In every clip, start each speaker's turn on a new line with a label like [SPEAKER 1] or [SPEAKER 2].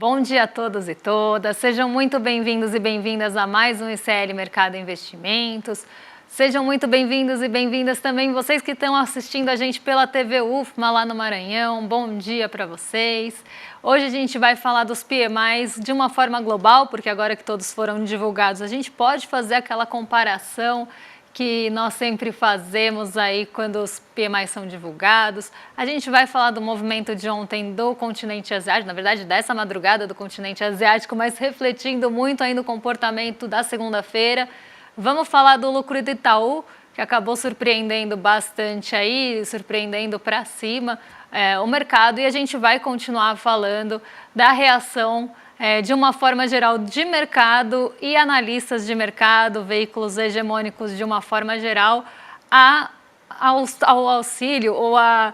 [SPEAKER 1] Bom dia a todos e todas, sejam muito bem-vindos e bem-vindas a mais um ICL Mercado Investimentos. Sejam muito bem-vindos e bem-vindas também vocês que estão assistindo a gente pela TV UFMA lá no Maranhão. Bom dia para vocês. Hoje a gente vai falar dos PMIs de uma forma global, porque agora que todos foram divulgados, a gente pode fazer aquela comparação que nós sempre fazemos aí quando os PMIs são divulgados. A gente vai falar do movimento de ontem do continente asiático, na verdade dessa madrugada do continente asiático, mas refletindo muito aí no comportamento da segunda-feira. Vamos falar do lucro do Itaú, que acabou surpreendendo bastante aí, surpreendendo para cima o mercado, e a gente vai continuar falando da reação de uma forma geral de mercado e analistas de mercado, veículos hegemônicos de uma forma geral, ao auxílio ou a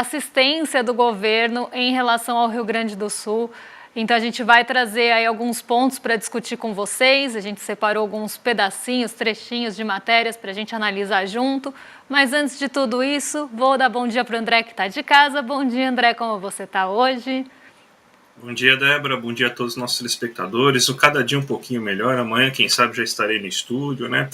[SPEAKER 1] assistência do governo em relação ao Rio Grande do Sul. Então a gente vai trazer aí alguns pontos para discutir com vocês, a gente separou alguns pedacinhos, trechinhos de matérias para a gente analisar junto, mas antes de tudo isso, vou dar bom dia para o André que está de casa. Bom dia, André, como você está hoje?
[SPEAKER 2] Bom dia, Débora. Bom dia a todos os nossos telespectadores. Cada dia um pouquinho melhor. Amanhã, quem sabe, já estarei no estúdio, né?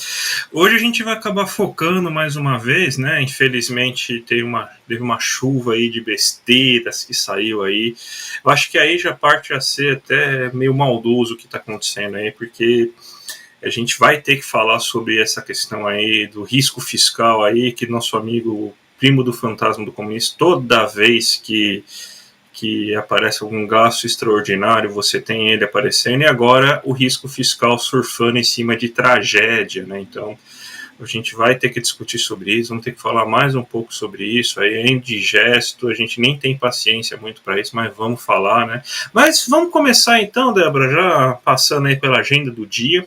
[SPEAKER 2] Hoje a gente vai acabar focando mais uma vez, né? Infelizmente, teve uma chuva aí de besteiras que saiu aí. Eu acho que aí já parte a ser até meio maldoso o que está acontecendo aí, porque a gente vai ter que falar sobre essa questão aí do risco fiscal aí, que nosso amigo primo do fantasma do comunista, toda vez que aparece algum gasto extraordinário, você tem ele aparecendo, e agora o risco fiscal surfando em cima de tragédia, né? Então, a gente vai ter que discutir sobre isso, vamos ter que falar mais um pouco sobre isso, aí é indigesto, a gente nem tem paciência muito para isso, mas vamos falar, né? Mas vamos começar então, Débora, já passando aí pela agenda do dia,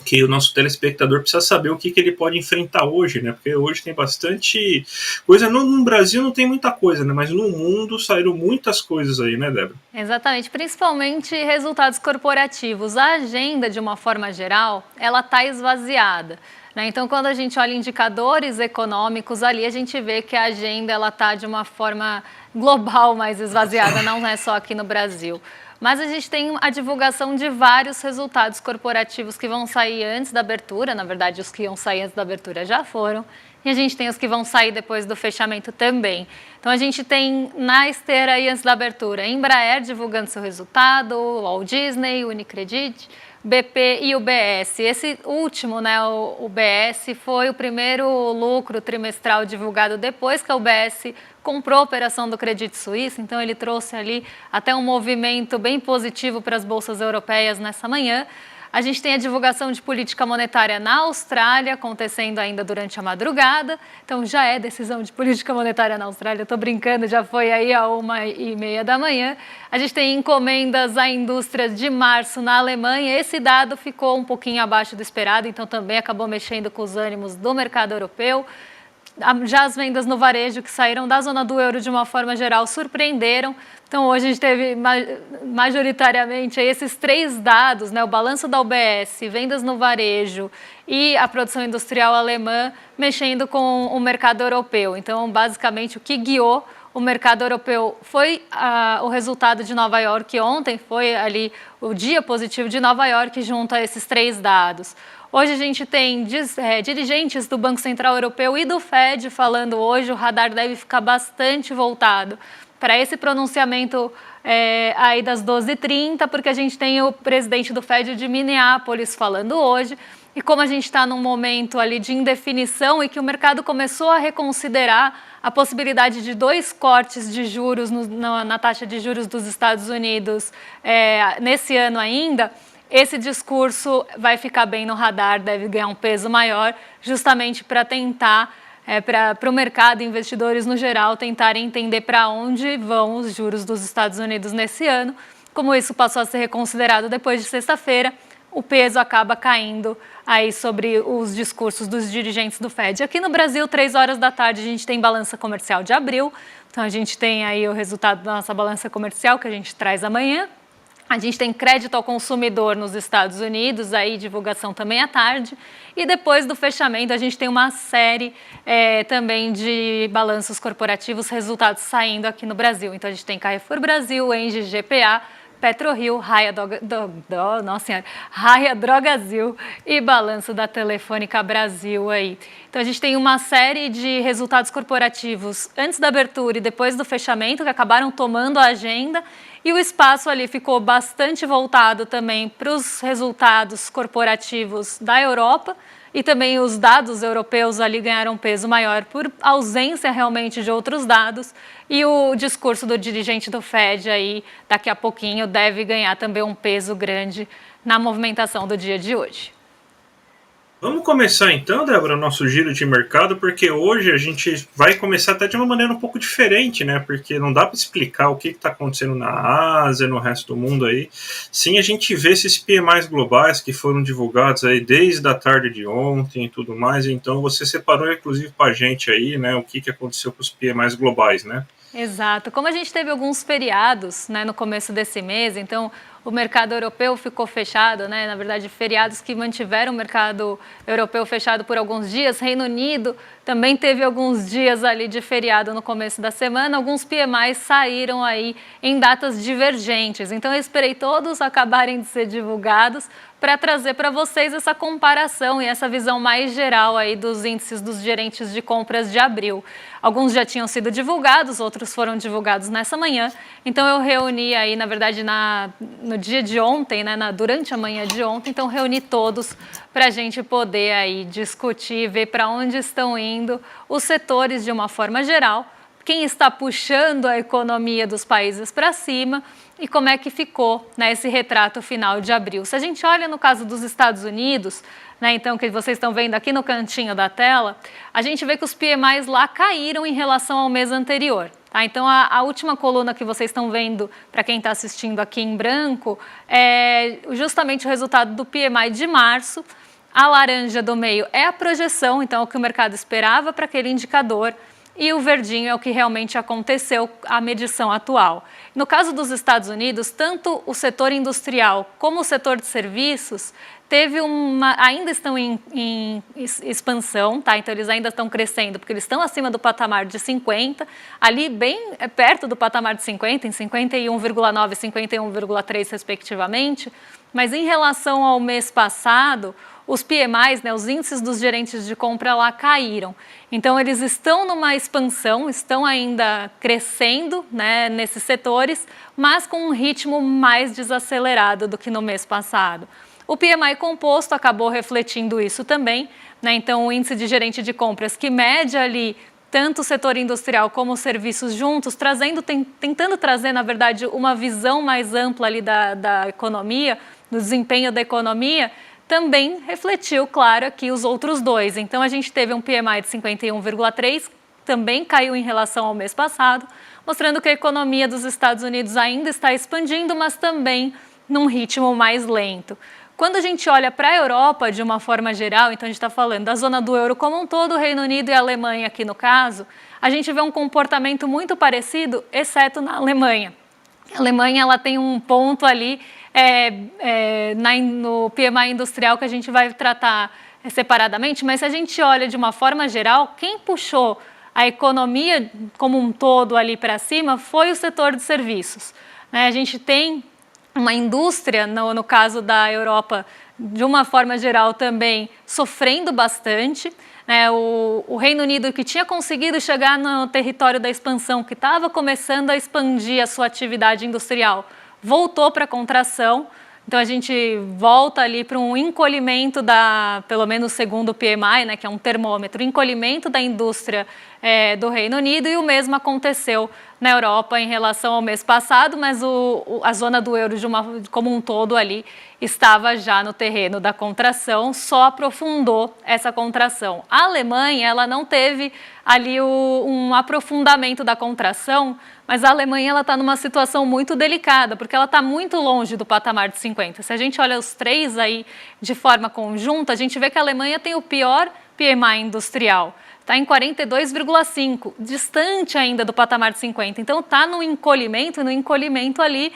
[SPEAKER 2] que o nosso telespectador precisa saber o que ele pode enfrentar hoje, né? Porque hoje tem bastante coisa. No Brasil não tem muita coisa, né? Mas no mundo saíram muitas coisas aí, né, Débora?
[SPEAKER 1] Exatamente, principalmente resultados corporativos. A agenda, de uma forma geral, ela está esvaziada, né? Então, quando a gente olha indicadores econômicos ali, a gente vê que a agenda ela está de uma forma global mais esvaziada, não é só aqui no Brasil. Mas a gente tem a divulgação de vários resultados corporativos que vão sair antes da abertura. Na verdade, os que iam sair antes da abertura já foram. E a gente tem os que vão sair depois do fechamento também. Então, a gente tem na esteira aí antes da abertura, Embraer divulgando seu resultado, Walt Disney, Unicredit, BP e UBS. Esse último, né, o UBS, foi o primeiro lucro trimestral divulgado depois que a UBS comprou a operação do Credit Suisse, então ele trouxe ali até um movimento bem positivo para as bolsas europeias nessa manhã. A gente tem a divulgação de política monetária na Austrália, acontecendo ainda durante a madrugada. Então, já é decisão de política monetária na Austrália, estou brincando, já foi aí a 1h30 da manhã. A gente tem encomendas à indústria de março na Alemanha. Esse dado ficou um pouquinho abaixo do esperado, então também acabou mexendo com os ânimos do mercado europeu. Já as vendas no varejo que saíram da zona do euro de uma forma geral surpreenderam. Então hoje a gente teve majoritariamente esses três dados, né? O balanço da UBS, vendas no varejo e a produção industrial alemã mexendo com o mercado europeu. Então basicamente o que guiou o mercado europeu foi o resultado de Nova York ontem, foi ali o dia positivo de Nova York junto a esses três dados. Hoje a gente tem dirigentes do Banco Central Europeu e do Fed falando hoje, o radar deve ficar bastante voltado para esse pronunciamento aí das 12h30, porque a gente tem o presidente do Fed de Minneapolis falando hoje, e como a gente está num momento ali de indefinição e que o mercado começou a reconsiderar a possibilidade de 2 cortes de juros na taxa de juros dos Estados Unidos nesse ano ainda, esse discurso vai ficar bem no radar, deve ganhar um peso maior, justamente para tentar, para o mercado, investidores no geral, tentarem entender para onde vão os juros dos Estados Unidos nesse ano. Como isso passou a ser reconsiderado depois de sexta-feira, o peso acaba caindo aí sobre os discursos dos dirigentes do Fed. Aqui no Brasil, 3h da tarde, a gente tem balança comercial de abril, então a gente tem aí o resultado da nossa balança comercial que a gente traz amanhã. A gente tem crédito ao consumidor nos Estados Unidos, aí divulgação também à tarde. E depois do fechamento, a gente tem uma série também de balanços corporativos, resultados saindo aqui no Brasil. Então, a gente tem Carrefour Brasil, Engie, GPA, PetroRio, Raia Drogasil e balanço da Telefônica Brasil aí. Então a gente tem uma série de resultados corporativos antes da abertura e depois do fechamento que acabaram tomando a agenda e o espaço ali ficou bastante voltado também para os resultados corporativos da Europa. E também os dados europeus ali ganharam peso maior por ausência realmente de outros dados. E o discurso do dirigente do Fed aí, daqui a pouquinho, deve ganhar também um peso grande na movimentação do dia de hoje.
[SPEAKER 2] Vamos começar então, Débora, nosso giro de mercado, porque hoje a gente vai começar até de uma maneira um pouco diferente, né? Porque não dá para explicar o que está acontecendo na Ásia, no resto do mundo aí. Sim, a gente vê esses PMIs globais que foram divulgados aí desde a tarde de ontem e tudo mais. Então você separou inclusive para a gente aí, né? O que aconteceu com os PMIs globais, né?
[SPEAKER 1] Exato. Como a gente teve alguns feriados, né, no começo desse mês, então o mercado europeu ficou fechado, né? Na verdade, feriados que mantiveram o mercado europeu fechado por alguns dias. Reino Unido também teve alguns dias ali de feriado no começo da semana. Alguns PMIs saíram aí em datas divergentes. Então, eu esperei todos acabarem de ser divulgados para trazer para vocês essa comparação e essa visão mais geral aí dos índices dos gerentes de compras de abril. Alguns já tinham sido divulgados, outros foram divulgados nessa manhã. Então, eu reuni aí, na verdade, no dia de ontem, né, durante a manhã de ontem, então reuni todos para a gente poder aí discutir, ver para onde estão indo os setores de uma forma geral, quem está puxando a economia dos países para cima e como é que ficou, né, esse retrato final de abril. Se a gente olha no caso dos Estados Unidos, né, então que vocês estão vendo aqui no cantinho da tela, a gente vê que os PMIs lá caíram em relação ao mês anterior. Tá? Então, a última coluna que vocês estão vendo, para quem está assistindo aqui em branco, é justamente o resultado do PMI de março. A laranja do meio é a projeção, então é o que o mercado esperava para aquele indicador. E o verdinho é o que realmente aconteceu, a medição atual. No caso dos Estados Unidos, tanto o setor industrial como o setor de serviços ainda estão em expansão, tá? Então eles ainda estão crescendo, porque eles estão acima do patamar de 50, ali bem perto do patamar de 50, em 51,9 e 51,3 respectivamente, mas em relação ao mês passado, os PMIs, né, os índices dos gerentes de compra lá caíram. Então, eles estão numa expansão, estão ainda crescendo, né, nesses setores, mas com um ritmo mais desacelerado do que no mês passado. O PMI composto acabou refletindo isso também, né? Então, o índice de gerente de compras, que mede ali tanto o setor industrial como os serviços juntos, tentando trazer, na verdade, uma visão mais ampla ali da economia, do desempenho da economia, também refletiu, claro, aqui os outros dois. Então, a gente teve um PMI de 51,3, também caiu em relação ao mês passado, mostrando que a economia dos Estados Unidos ainda está expandindo, mas também num ritmo mais lento. Quando a gente olha para a Europa de uma forma geral, então a gente está falando da zona do euro como um todo, Reino Unido e Alemanha aqui no caso, a gente vê um comportamento muito parecido, exceto na Alemanha. A Alemanha ela tem um ponto ali no PMI industrial que a gente vai tratar separadamente, mas se a gente olha de uma forma geral, quem puxou a economia como um todo ali para cima foi o setor de serviços. A gente tem uma indústria, no caso da Europa, de uma forma geral também sofrendo bastante. O Reino Unido, que tinha conseguido chegar no território da expansão, que estava começando a expandir a sua atividade industrial, voltou para a contração. Então, a gente volta ali para um encolhimento pelo menos segundo o PMI, né, que é um termômetro, encolhimento da indústria do Reino Unido, e o mesmo aconteceu na Europa em relação ao mês passado, mas a zona do euro como um todo ali estava já no terreno da contração, só aprofundou essa contração. A Alemanha, ela não teve ali um aprofundamento da contração, mas a Alemanha está numa situação muito delicada, porque ela está muito longe do patamar de 50. Se a gente olha os três aí de forma conjunta, a gente vê que a Alemanha tem o pior PMI industrial. Está em 42,5, distante ainda do patamar de 50. Então, está no encolhimento ali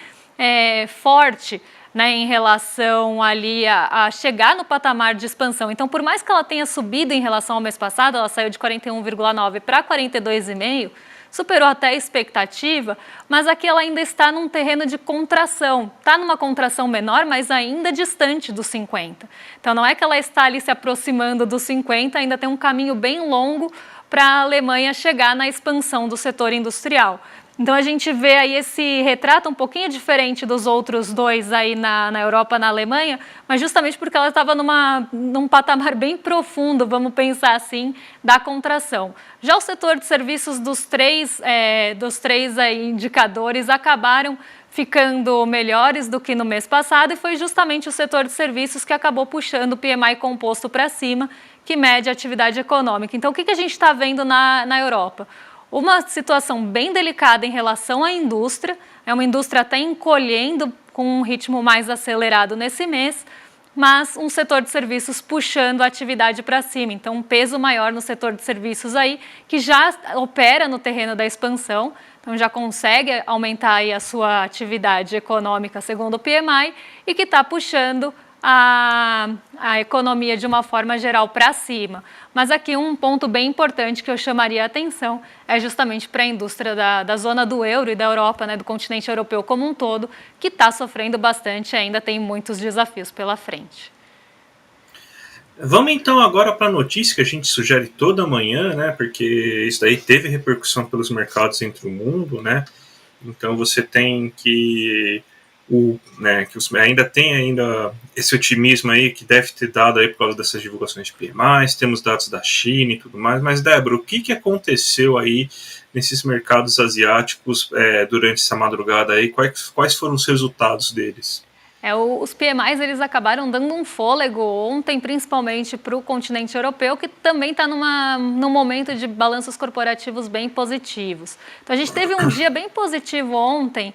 [SPEAKER 1] forte, né, em relação ali a chegar no patamar de expansão. Então, por mais que ela tenha subido em relação ao mês passado, ela saiu de 41,9 para 42,5, superou até a expectativa, mas aqui ela ainda está num terreno de contração. Está numa contração menor, mas ainda distante dos 50. Então não é que ela está ali se aproximando dos 50, ainda tem um caminho bem longo para a Alemanha chegar na expansão do setor industrial. Então a gente vê aí esse retrato um pouquinho diferente dos outros dois aí na Europa, na Alemanha, mas justamente porque ela estava num patamar bem profundo, vamos pensar assim, da contração. Já o setor de serviços dos três aí, indicadores acabaram ficando melhores do que no mês passado, e foi justamente o setor de serviços que acabou puxando o PMI composto para cima, que mede a atividade econômica. Então o que a gente está vendo na Europa? Uma situação bem delicada em relação à indústria, é uma indústria até encolhendo com um ritmo mais acelerado nesse mês, mas um setor de serviços puxando a atividade para cima. Então, um peso maior no setor de serviços aí, que já opera no terreno da expansão, então já consegue aumentar aí a sua atividade econômica segundo o PMI e que está puxando a economia de uma forma geral para cima. Mas aqui um ponto bem importante que eu chamaria a atenção é justamente para a indústria da zona do euro e da Europa, né, do continente europeu como um todo, que está sofrendo bastante e ainda tem muitos desafios pela frente.
[SPEAKER 2] Vamos então agora para a notícia que a gente sugere toda manhã, né, porque isso daí teve repercussão pelos mercados entre o mundo, né, então você tem que ainda tem esse otimismo aí que deve ter dado aí por causa dessas divulgações de PMIs, temos dados da China e tudo mais, mas Débora, o que aconteceu aí nesses mercados asiáticos durante essa madrugada aí, quais foram os resultados deles?
[SPEAKER 1] Os PMIs eles acabaram dando um fôlego ontem, principalmente para o continente europeu, que também está num momento de balanços corporativos bem positivos. Então a gente teve um dia bem positivo ontem,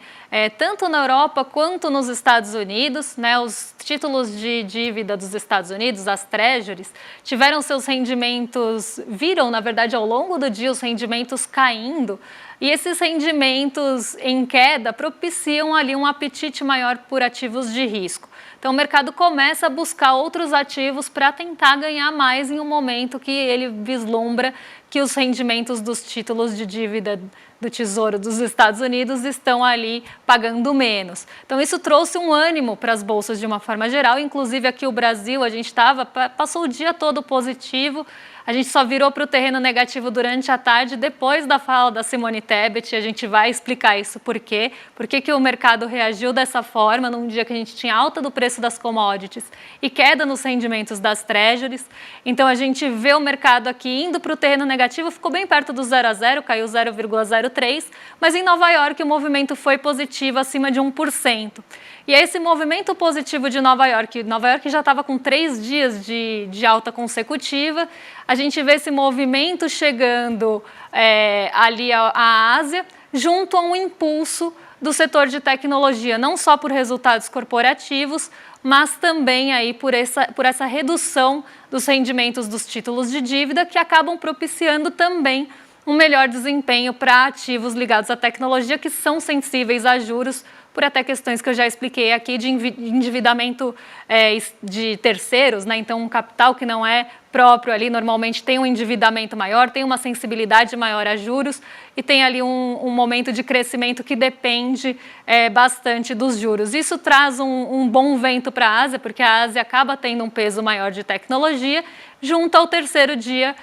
[SPEAKER 1] tanto na Europa quanto nos Estados Unidos, né, os títulos de dívida dos Estados Unidos, as treasuries, tiveram seus rendimentos, viram na verdade ao longo do dia os rendimentos caindo, e esses rendimentos em queda propiciam ali um apetite maior por ativos de risco. Então o mercado começa a buscar outros ativos para tentar ganhar mais em um momento que ele vislumbra que os rendimentos dos títulos de dívida do Tesouro dos Estados Unidos estão ali pagando menos. Então isso trouxe um ânimo para as bolsas de uma forma geral, inclusive aqui o Brasil, a gente passou o dia todo positivo. A gente só virou para o terreno negativo durante a tarde, depois da fala da Simone Tebet, a gente vai explicar isso por quê que o mercado reagiu dessa forma, num dia que a gente tinha alta do preço das commodities e queda nos rendimentos das treasuries. Então a gente vê o mercado aqui indo para o terreno negativo, ficou bem perto do 0 a 0, caiu 0,03, mas em Nova York o movimento foi positivo, acima de 1%. E esse movimento positivo de Nova York já estava com 3 dias de alta consecutiva, a gente vê esse movimento chegando ali à Ásia, junto a um impulso do setor de tecnologia, não só por resultados corporativos, mas também aí por essa redução dos rendimentos dos títulos de dívida, que acabam propiciando também um melhor desempenho para ativos ligados à tecnologia, que são sensíveis a juros, por até questões que eu já expliquei aqui de endividamento de terceiros, né? Então um capital que não é próprio ali normalmente tem um endividamento maior, tem uma sensibilidade maior a juros e tem ali um momento de crescimento que depende bastante dos juros. Isso traz um bom vento para a Ásia, porque a Ásia acaba tendo um peso maior de tecnologia, junto ao terceiro dia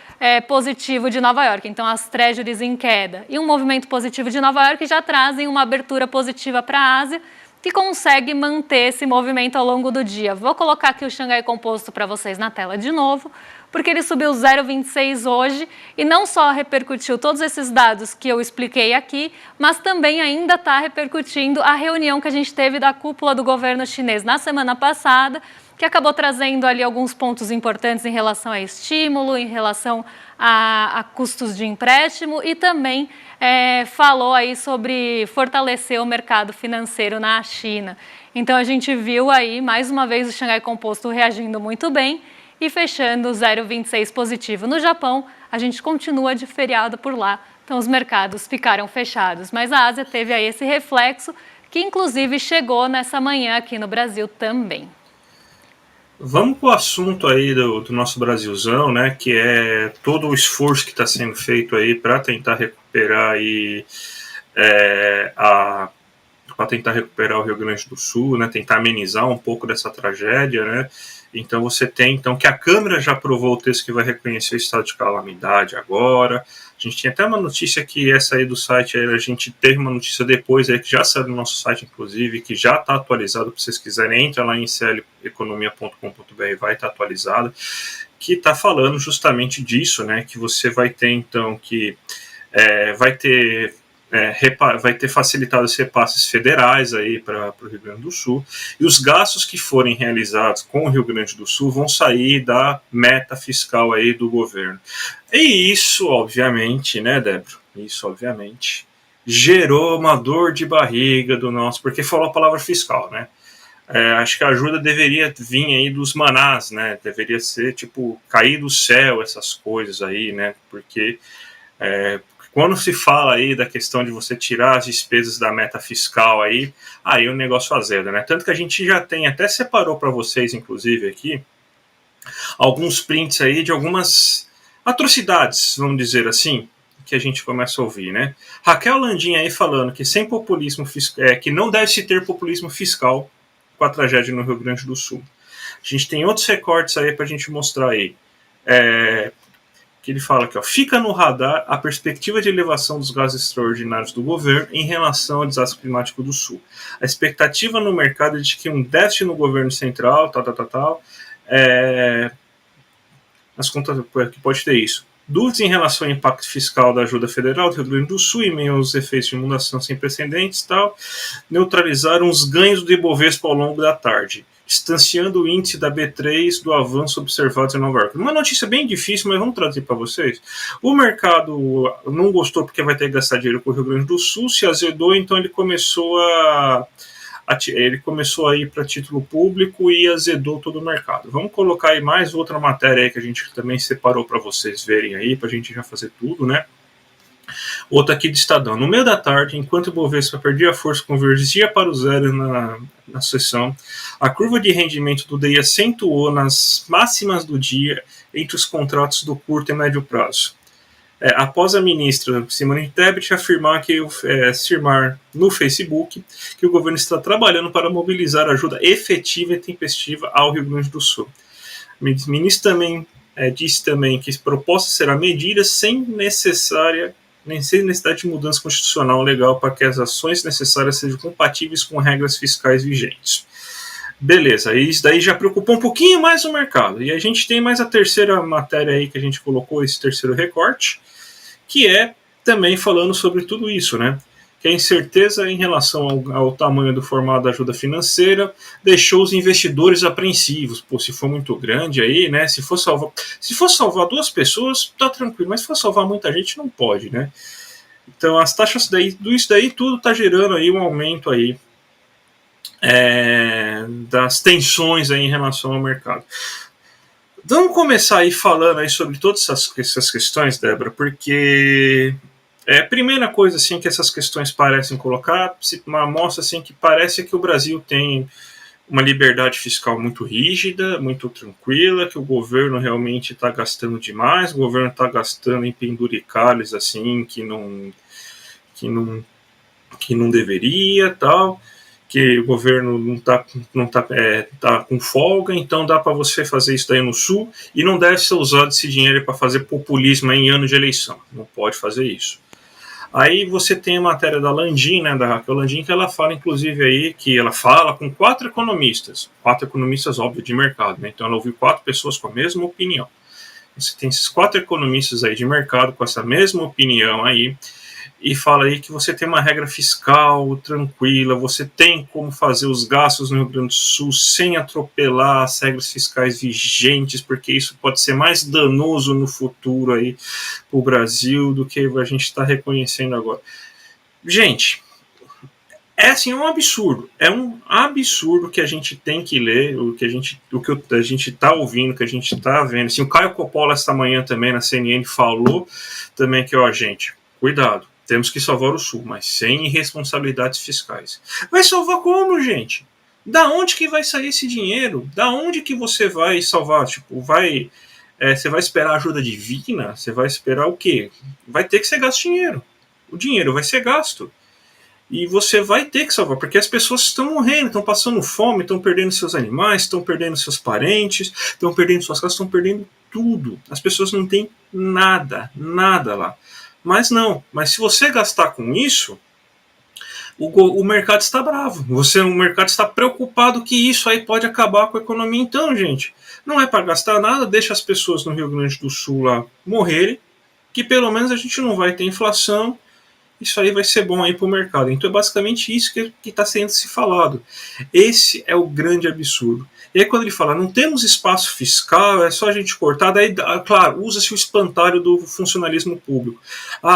[SPEAKER 1] positivo de Nova York. Então, as treasuries em queda e um movimento positivo de Nova York já trazem uma abertura positiva para a Ásia, que consegue manter esse movimento ao longo do dia. Vou colocar aqui o Xangai Composto para vocês na tela de novo, porque ele subiu 0,26 hoje e não só repercutiu todos esses dados que eu expliquei aqui, mas também ainda está repercutindo a reunião que a gente teve da cúpula do governo chinês na semana passada, que acabou trazendo ali alguns pontos importantes em relação a estímulo, em relação a custos de empréstimo e também falou aí sobre fortalecer o mercado financeiro na China. Então a gente viu aí mais uma vez o Xangai Composto reagindo muito bem e fechando 0,26 positivo. No Japão, a gente continua de feriado por lá, então os mercados ficaram fechados, mas a Ásia teve aí esse reflexo que inclusive chegou nessa manhã aqui no Brasil também.
[SPEAKER 2] Vamos para o assunto aí do nosso Brasilzão, né? Que é todo o esforço que está sendo feito aí para tentar recuperar aí para tentar recuperar o Rio Grande do Sul, né? Tentar amenizar um pouco dessa tragédia, né? Então você tem então que a Câmara já aprovou o texto que vai reconhecer o estado de calamidade agora. A gente tinha até uma notícia que essa aí do site, aí a gente teve uma notícia depois aí que já saiu no nosso site, inclusive, que já está atualizado, para vocês quiserem, entra lá em cleconomia.com.br, vai estar atualizado, que está falando justamente disso, né? Que você vai ter então que vai ter vai ter facilitado os repasses federais aí para o Rio Grande do Sul, e os gastos que forem realizados com o Rio Grande do Sul vão sair da meta fiscal aí do governo. E isso, obviamente, né, Débora? Isso, obviamente, gerou uma dor de barriga do nosso, porque falou a palavra fiscal, né? Acho que a ajuda deveria vir aí dos manás, né? Deveria ser, tipo, cair do céu essas coisas aí, né? Porque quando se fala aí da questão de você tirar as despesas da meta fiscal aí o negócio azeda, né? Tanto que a gente já tem, até separou para vocês, inclusive, aqui, alguns prints aí de algumas atrocidades, vamos dizer assim, que a gente começa a ouvir, né? Raquel Landim aí falando que sem populismo que não deve se ter populismo fiscal com a tragédia no Rio Grande do Sul. A gente tem outros recortes aí para a gente mostrar aí. Que ele fala aqui, ó, fica no radar a perspectiva de elevação dos gases extraordinários do governo em relação ao desastre climático do Sul. A expectativa no mercado é de que um déficit no governo central, as contas que pode ter isso. Dúvidas em relação ao impacto fiscal da ajuda federal do Rio Grande do Sul em meio aos efeitos de inundação sem precedentes, neutralizaram os ganhos do Ibovespa ao longo da tarde, distanciando o índice da B3 do avanço observado em Nova York. Uma notícia bem difícil, mas vamos traduzir para vocês. O mercado não gostou porque vai ter que gastar dinheiro com o Rio Grande do Sul, se azedou, então ele começou a ir para título público e azedou todo o mercado. Vamos colocar aí mais outra matéria aí que a gente também separou para vocês verem aí, para a gente já fazer tudo, né? Outra aqui de Estadão. No meio da tarde, enquanto o Bovespa perdia força, convergia para o zero na sessão, a curva de rendimento do DI acentuou nas máximas do dia entre os contratos do curto e médio prazo. Após a ministra Simone Tebet afirmar no Facebook que o governo está trabalhando para mobilizar ajuda efetiva e tempestiva ao Rio Grande do Sul. O ministro também disse também que a proposta será medida sem necessidade de mudança constitucional legal para que as ações necessárias sejam compatíveis com regras fiscais vigentes. Beleza, isso daí já preocupou um pouquinho mais o mercado. E a gente tem mais a terceira matéria aí que a gente colocou, esse terceiro recorte, que é também falando sobre tudo isso, né? Que a incerteza em relação ao tamanho do formato da ajuda financeira deixou os investidores apreensivos. Pô, se for muito grande aí, né? Se for salvar 2 pessoas, tá tranquilo, mas se for salvar muita gente, não pode, né? Então as taxas isso daí tudo tá gerando aí um aumento aí das tensões aí em relação ao mercado. Vamos começar aí falando aí sobre todas essas questões, Débora, porque a primeira coisa assim que essas questões parecem colocar, uma amostra assim que parece que o Brasil tem uma liberdade fiscal muito rígida, muito tranquila, que o governo realmente está gastando demais, o governo está gastando em penduricalhos assim que não deveria, tal, que o governo tá com folga, então dá para você fazer isso daí no Sul e não deve ser usado esse dinheiro para fazer populismo em ano de eleição, não pode fazer isso. Aí você tem a matéria da Landim, né, da Raquel Landim, que ela fala, inclusive, aí, que ela fala com 4 economistas, óbvio, de mercado, né, então ela ouviu 4 pessoas com a mesma opinião. Você tem esses 4 economistas aí de mercado com essa mesma opinião aí, e fala aí que você tem uma regra fiscal tranquila, você tem como fazer os gastos no Rio Grande do Sul sem atropelar as regras fiscais vigentes, porque isso pode ser mais danoso no futuro aí para o Brasil do que a gente está reconhecendo agora. Gente, assim, é um absurdo que a gente tem que ler, o que a gente está ouvindo, o que a gente está vendo. Assim, o Caio Coppola esta manhã também na CNN falou também que, gente, cuidado, temos que salvar o Sul, mas sem irresponsabilidades fiscais. Vai salvar como, gente? Da onde que vai sair esse dinheiro? Da onde que você vai salvar? Tipo, você vai esperar ajuda divina? Você vai esperar o quê? Vai ter que ser gasto dinheiro. O dinheiro vai ser gasto. E você vai ter que salvar, porque as pessoas estão morrendo, estão passando fome, estão perdendo seus animais, estão perdendo seus parentes, estão perdendo suas casas, estão perdendo tudo. As pessoas não têm nada, nada lá. Mas se você gastar com isso, o mercado está bravo. O mercado está preocupado que isso aí pode acabar com a economia. Então, gente, não é para gastar nada, deixa as pessoas no Rio Grande do Sul lá morrerem, que pelo menos a gente não vai ter inflação. Isso aí vai ser bom aí para o mercado. Então é basicamente isso que está sendo se falado. Esse é o grande absurdo. E aí quando ele fala, não temos espaço fiscal, é só a gente cortar, daí, claro, usa-se o espantalho do funcionalismo público.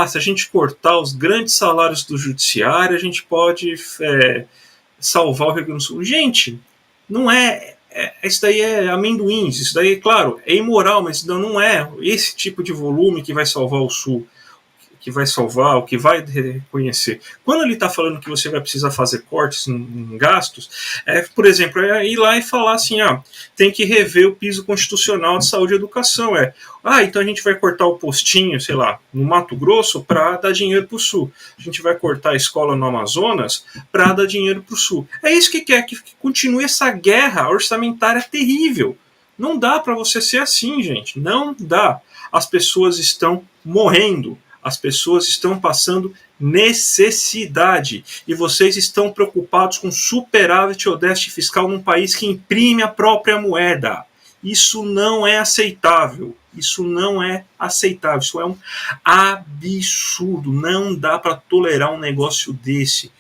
[SPEAKER 2] Se a gente cortar os grandes salários do judiciário, a gente pode salvar o Rio Grande do Sul. Gente, não é... Isso daí é amendoins, isso daí, claro, é imoral, mas não é esse tipo de volume que vai salvar o Sul, que vai salvar, o que vai reconhecer. Quando ele está falando que você vai precisar fazer cortes em gastos, por exemplo, é ir lá e falar assim, tem que rever o piso constitucional de saúde e educação. Então a gente vai cortar o postinho, sei lá, no Mato Grosso para dar dinheiro para o Sul. A gente vai cortar a escola no Amazonas para dar dinheiro para o Sul. É isso que quer, que continue essa guerra orçamentária terrível. Não dá para você ser assim, gente. Não dá. As pessoas estão morrendo. As pessoas estão passando necessidade e vocês estão preocupados com superávit ou déficit fiscal num país que imprime a própria moeda. Isso não é aceitável. Isso não é aceitável. Isso é um absurdo. Não dá para tolerar um negócio desse.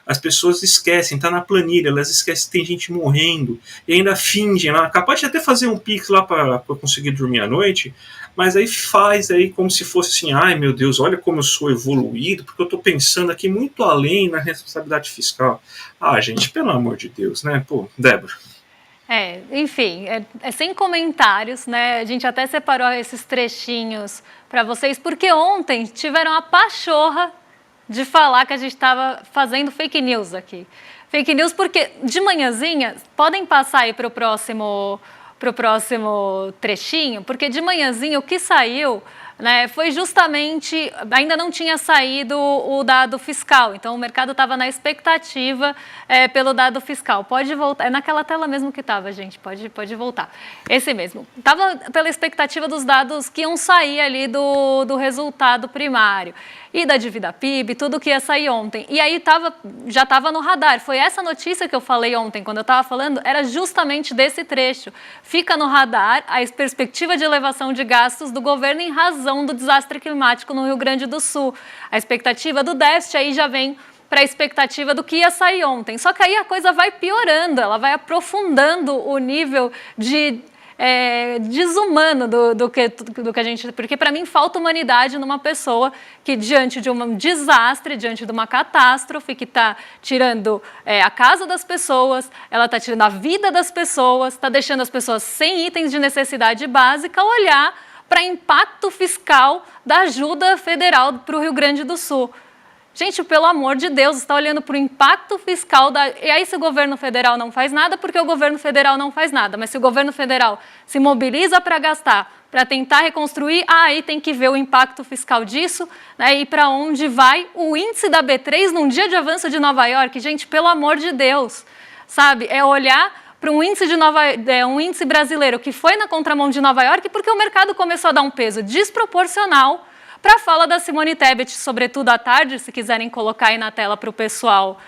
[SPEAKER 2] As pessoas esquecem, está na planilha, elas esquecem que tem gente morrendo e ainda fingem lá, capaz de até fazer um pix lá para conseguir dormir à noite, mas aí faz aí como se fosse assim, ai meu Deus, olha como eu sou evoluído, porque eu estou pensando aqui muito além na responsabilidade fiscal. Gente, pelo amor de Deus, né? Pô, Débora.
[SPEAKER 1] Enfim, é sem comentários, né? A gente até separou esses trechinhos para vocês, porque ontem tiveram a pachorra de falar que a gente estava fazendo fake news aqui. Fake news porque de manhãzinha, podem passar aí para o próximo trechinho, porque de manhãzinha o que saiu, né, foi justamente, ainda não tinha saído o dado fiscal, então o mercado estava na expectativa pelo dado fiscal. Pode voltar, é naquela tela mesmo que estava, gente, pode voltar. Esse mesmo. Estava pela expectativa dos dados que iam sair ali do resultado primário. E da dívida PIB, tudo que ia sair ontem. E aí já estava no radar. Foi essa notícia que eu falei ontem, quando eu estava falando, era justamente desse trecho. Fica no radar a perspectiva de elevação de gastos do governo em razão do desastre climático no Rio Grande do Sul. A expectativa do déficit aí já vem para a expectativa do que ia sair ontem. Só que aí a coisa vai piorando, ela vai aprofundando o nível de desumano do que a gente... Porque, para mim, falta humanidade numa pessoa que, diante de um desastre, diante de uma catástrofe, que está tirando a casa das pessoas, ela está tirando a vida das pessoas, está deixando as pessoas sem itens de necessidade básica, olhar para impacto fiscal da ajuda federal para o Rio Grande do Sul. Gente, pelo amor de Deus, está olhando para o impacto fiscal E aí se o governo federal não faz nada, porque o governo federal não faz nada. Mas se o governo federal se mobiliza para gastar, para tentar reconstruir, aí tem que ver o impacto fiscal disso, né, e para onde vai o índice da B3 num dia de avanço de Nova York. Gente, pelo amor de Deus, sabe? É olhar para um índice brasileiro que foi na contramão de Nova York, porque o mercado começou a dar um peso desproporcional para a fala da Simone Tebet, sobretudo à tarde, se quiserem colocar aí na tela para o pessoal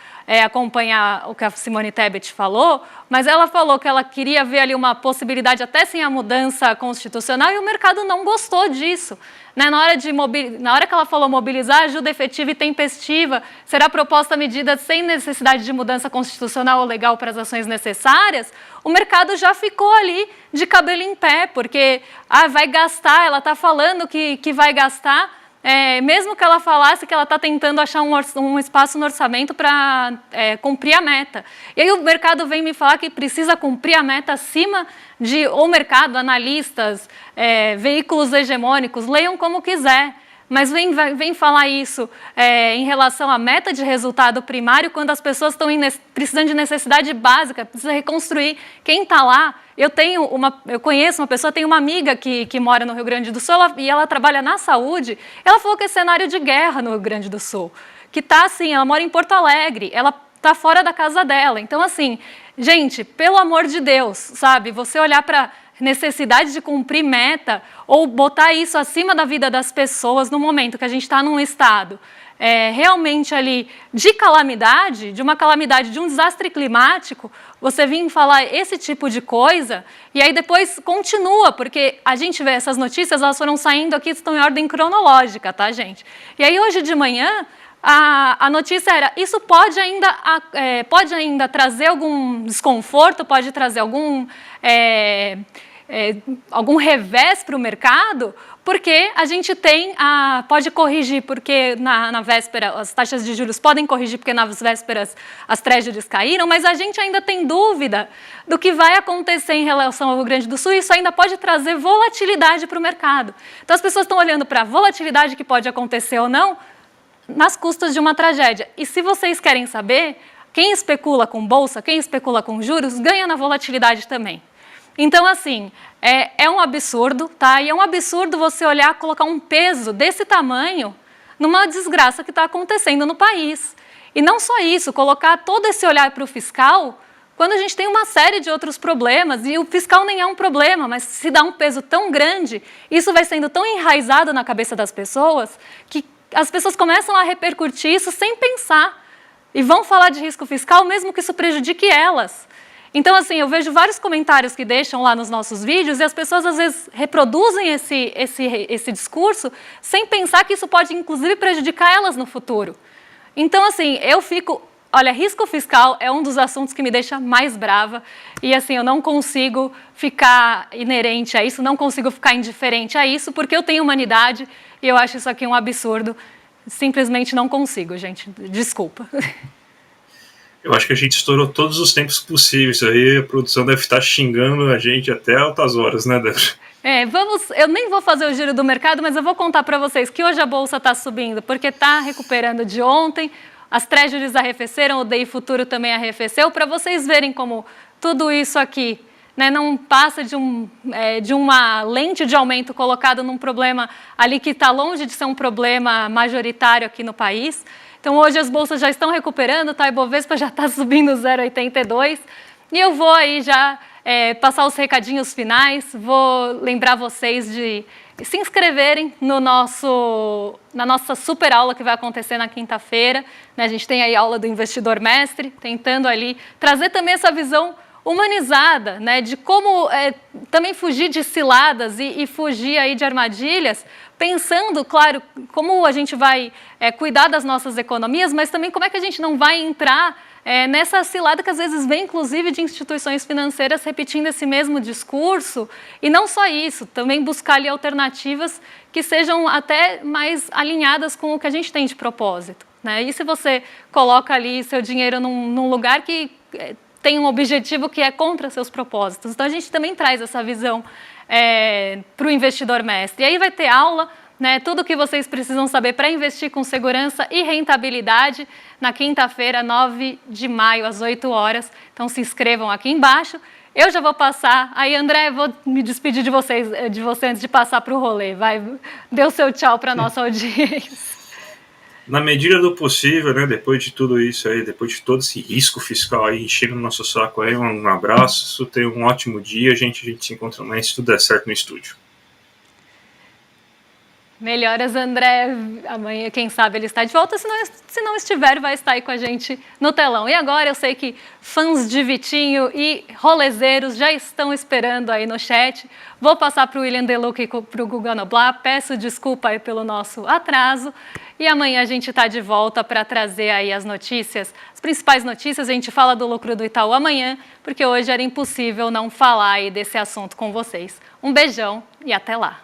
[SPEAKER 1] acompanhar o que a Simone Tebet falou, mas ela falou que ela queria ver ali uma possibilidade até sem a mudança constitucional e o mercado não gostou disso. Né? Na hora que ela falou mobilizar ajuda efetiva e tempestiva, será proposta medida sem necessidade de mudança constitucional ou legal para as ações necessárias, o mercado já ficou ali de cabelo em pé, porque vai gastar, ela está falando que vai gastar, mesmo que ela falasse que ela está tentando achar um espaço no orçamento para cumprir a meta. E aí o mercado vem me falar que precisa cumprir a meta acima de... O mercado, analistas, veículos hegemônicos, leiam como quiser. mas vem falar isso em relação à meta de resultado primário, quando as pessoas estão precisando de necessidade básica, precisa reconstruir. Quem está lá, eu conheço uma pessoa, tenho uma amiga que mora no Rio Grande do Sul, e ela trabalha na saúde, ela falou que é cenário de guerra no Rio Grande do Sul, que está assim, ela mora em Porto Alegre, ela está fora da casa dela. Então, assim, gente, pelo amor de Deus, sabe, você olhar para necessidade de cumprir meta ou botar isso acima da vida das pessoas no momento que a gente está num estado realmente ali de calamidade, de uma calamidade, de um desastre climático, você vir falar esse tipo de coisa e aí depois continua, porque a gente vê essas notícias, elas foram saindo aqui, estão em ordem cronológica, tá, gente? E aí hoje de manhã a notícia era, isso pode ainda trazer algum desconforto, pode trazer algum revés para o mercado, porque a gente pode corrigir, porque na véspera as taxas de juros podem corrigir, porque nas vésperas as treasuries caíram, mas a gente ainda tem dúvida do que vai acontecer em relação ao Rio Grande do Sul, e isso ainda pode trazer volatilidade para o mercado. Então as pessoas estão olhando para a volatilidade que pode acontecer ou não, nas custas de uma tragédia. E se vocês querem saber, quem especula com bolsa, quem especula com juros, ganha na volatilidade também. Então, assim, é um absurdo, tá? E é um absurdo você olhar, colocar um peso desse tamanho numa desgraça que está acontecendo no país. E não só isso, colocar todo esse olhar para o fiscal, quando a gente tem uma série de outros problemas, e o fiscal nem é um problema, mas se dá um peso tão grande, isso vai sendo tão enraizado na cabeça das pessoas, que as pessoas começam a repercutir isso sem pensar, e vão falar de risco fiscal, mesmo que isso prejudique elas. Então, assim, eu vejo vários comentários que deixam lá nos nossos vídeos e as pessoas, às vezes, reproduzem esse discurso sem pensar que isso pode, inclusive, prejudicar elas no futuro. Então, assim, eu fico... Olha, risco fiscal é um dos assuntos que me deixa mais brava e, assim, eu não consigo ficar inerente a isso, não consigo ficar indiferente a isso, porque eu tenho humanidade e eu acho isso aqui um absurdo. Simplesmente não consigo, gente. Desculpa.
[SPEAKER 2] Eu acho que a gente estourou todos os tempos possíveis. Aí a produção deve estar xingando a gente até altas horas, né, Débora?
[SPEAKER 1] Eu nem vou fazer o giro do mercado, mas eu vou contar para vocês que hoje a Bolsa está subindo, porque está recuperando de ontem, as treasuries arrefeceram, o DI Futuro também arrefeceu, para vocês verem como tudo isso aqui, né, não passa de uma lente de aumento colocada num problema ali que está longe de ser um problema majoritário aqui no país. Então, hoje as bolsas já estão recuperando, tá? A Ibovespa já está subindo 0,82. E eu vou aí já passar os recadinhos finais, vou lembrar vocês de se inscreverem na nossa super aula que vai acontecer na quinta-feira. Né? A gente tem aí a aula do Investidor Mestre, tentando ali trazer também essa visão humanizada, né, de como também fugir de ciladas e fugir aí de armadilhas, pensando, claro, como a gente vai cuidar das nossas economias, mas também como é que a gente não vai entrar nessa cilada que às vezes vem, inclusive, de instituições financeiras repetindo esse mesmo discurso. E não só isso, também buscar ali alternativas que sejam até mais alinhadas com o que a gente tem de propósito. Né? E se você coloca ali seu dinheiro num lugar que tem um objetivo que é contra seus propósitos. Então, a gente também traz essa visão para o investidor mestre. E aí vai ter aula, né, tudo o que vocês precisam saber para investir com segurança e rentabilidade na quinta-feira, 9 de maio, às 8 horas. Então, se inscrevam aqui embaixo. Eu já vou passar. Aí, André, vou me despedir de você antes de passar para o rolê. Vai, dê o seu tchau para a nossa audiência.
[SPEAKER 2] Na medida do possível, né, depois de tudo isso aí, depois de todo esse risco fiscal aí enchendo no nosso saco aí, um abraço, tenha um ótimo dia, a gente se encontra amanhã se tudo der certo no estúdio.
[SPEAKER 1] Melhoras, André. Amanhã, quem sabe, ele está de volta. Se não estiver, vai estar aí com a gente no telão. E agora eu sei que fãs de Vitinho e rolezeiros já estão esperando aí no chat. Vou passar para o William Deluca e para o Guga Noblar. Peço desculpa aí pelo nosso atraso. E amanhã a gente está de volta para trazer aí as notícias, as principais notícias. A gente fala do lucro do Itaú amanhã, porque hoje era impossível não falar aí desse assunto com vocês. Um beijão e até lá.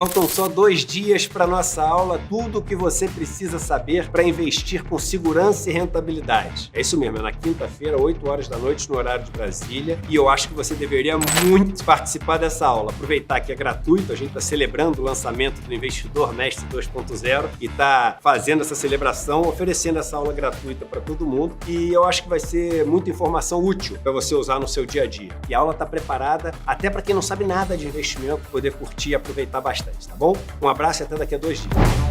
[SPEAKER 3] Faltam só 2 dias para nossa aula, tudo o que você precisa saber para investir com segurança e rentabilidade. É isso mesmo, é na quinta-feira, 8 horas da noite, no horário de Brasília, e eu acho que você deveria muito participar dessa aula. Aproveitar que é gratuito, a gente está celebrando o lançamento do Investidor Mestre 2.0 e está fazendo essa celebração, oferecendo essa aula gratuita para todo mundo, e eu acho que vai ser muita informação útil para você usar no seu dia a dia. E a aula está preparada até para quem não sabe nada de investimento poder curtir e aproveitar bastante. Tá bom? Um abraço e até daqui a 2 dias.